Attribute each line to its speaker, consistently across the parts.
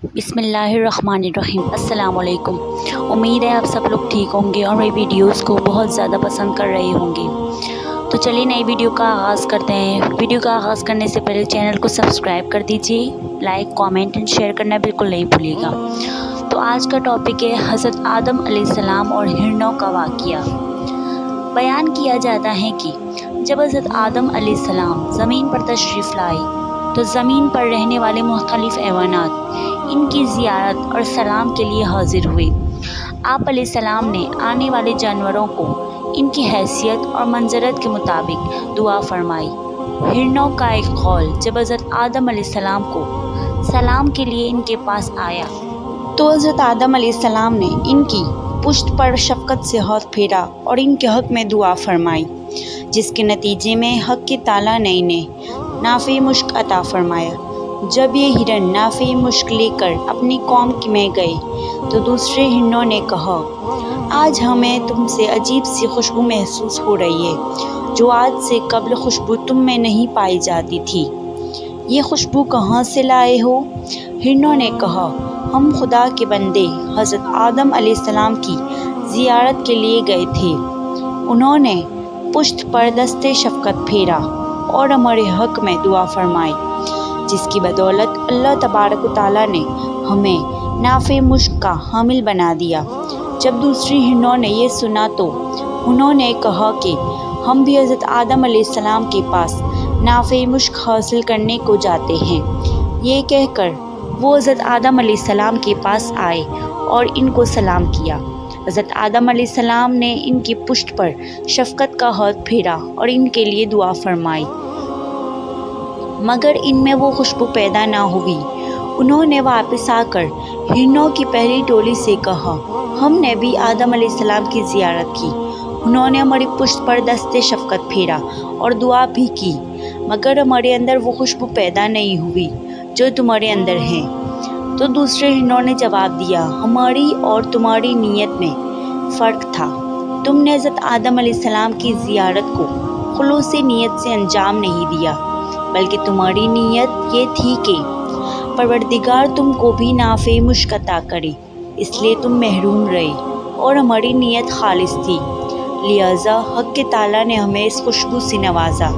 Speaker 1: بسم اللہ الرحمن الرحیم۔ السلام علیکم۔ امید ہے آپ سب لوگ ٹھیک ہوں گے اور میری ویڈیوز کو بہت زیادہ پسند کر رہے ہوں گے۔ تو چلیے نئی ویڈیو کا آغاز کرتے ہیں۔ ویڈیو کا آغاز کرنے سے پہلے چینل کو سبسکرائب کر دیجیے، لائک، کامنٹ اینڈ شیئر کرنا بالکل نہیں بھولیے گا۔ تو آج کا ٹاپک ہے حضرت آدم علیہ السلام اور ہرنوں کا واقعہ۔ بیان کیا جاتا ہے کہ جب حضرت آدم علیہ السلام زمین پر تشریف لائے تو زمین پر رہنے والے مختلف حیوانات ان کی زیارت اور سلام کے لیے حاضر ہوئے۔ آپ علیہ السلام نے آنے والے جانوروں کو ان کی حیثیت اور منزلت کے مطابق دعا فرمائی۔ ہرنوں کا ایک قول جب حضرت آدم علیہ السلام کو سلام کے لیے ان کے پاس آیا تو حضرت آدم علیہ السلام نے ان کی پشت پر شفقت سے ہاتھ پھیرا اور ان کے حق میں دعا فرمائی، جس کے نتیجے میں حق کے تعالیٰ نے انہیں نافع مشک عطا فرمایا۔ جب یہ ہرن نافع مشک لے کر اپنی قوم میں گئے تو دوسرے ہرنوں نے کہا، آج ہمیں تم سے عجیب سی خوشبو محسوس ہو رہی ہے جو آج سے قبل خوشبو تم میں نہیں پائی جاتی تھی۔ یہ خوشبو کہاں سے لائے ہو؟ ہرنوں نے کہا، ہم خدا کے بندے حضرت آدم علیہ السلام کی زیارت کے لیے گئے تھے۔ انہوں نے پشت پر دست شفقت پھیرا اور ہمارے حق میں دعا فرمائی، جس کی بدولت اللہ تبارک و تعالیٰ نے ہمیں نافع مشک کا حامل بنا دیا۔ جب دوسری ہرنوں نے یہ سنا تو انہوں نے کہا کہ ہم بھی حضرت آدم علیہ السلام کے پاس نافع مشک حاصل کرنے کو جاتے ہیں۔ یہ کہہ کر وہ حضرت آدم علیہ السلام کے پاس آئے اور ان کو سلام کیا۔ حضرت آدم علیہ السلام نے ان کی پشت پر شفقت کا ہاتھ پھیرا اور ان کے لیے دعا فرمائی، مگر ان میں وہ خوشبو پیدا نہ ہوئی۔ انہوں نے واپس آ کر ہرنوں کی پہلی ٹولی سے کہا، ہم نے بھی آدم علیہ السلام کی زیارت کی، انہوں نے ہماری پشت پر دست شفقت پھیرا اور دعا بھی کی، مگر ہمارے اندر وہ خوشبو پیدا نہیں ہوئی جو تمہارے اندر ہے۔ تو دوسرے ہرنوں نے جواب دیا، ہماری اور تمہاری نیت میں فرق تھا۔ تم نے حضرت آدم علیہ السلام کی زیارت کو خلوص نیت سے انجام نہیں دیا، بلکہ تمہاری نیت یہ تھی کہ پروردگار تم کو بھی نافع مشک عطا کرے، اس لیے تم محروم رہے، اور ہماری نیت خالص تھی، لہٰذا حق کے تعالیٰ نے ہمیں اس خوشبو سے نوازا،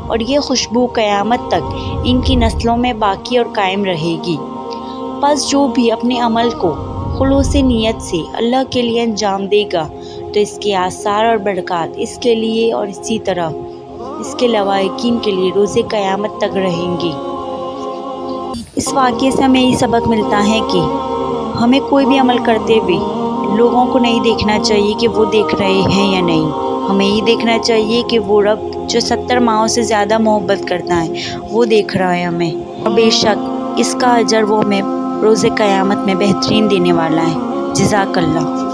Speaker 1: اور یہ خوشبو قیامت تک ان کی نسلوں میں باقی اور قائم رہے گی۔ پس جو بھی اپنے عمل کو خلوص نیت سے اللہ کے لیے انجام دے گا تو اس کے آثار اور برکات اس کے لیے اور اسی طرح اس کے لواحقین کے لیے روز قیامت تک رہیں گے۔ اس واقعے سے ہمیں یہ سبق ملتا ہے کہ ہمیں کوئی بھی عمل کرتے ہوئے لوگوں کو نہیں دیکھنا چاہیے کہ وہ دیکھ رہے ہیں یا نہیں، ہمیں یہ دیکھنا چاہیے کہ وہ رب جو 70 ماؤں سے زیادہ محبت کرتا ہے وہ دیکھ رہا ہے ہمیں، اور بے شک اس کا اجر وہ ہمیں روز قیامت میں بہترین دینے والا ہے۔ جزاک اللہ۔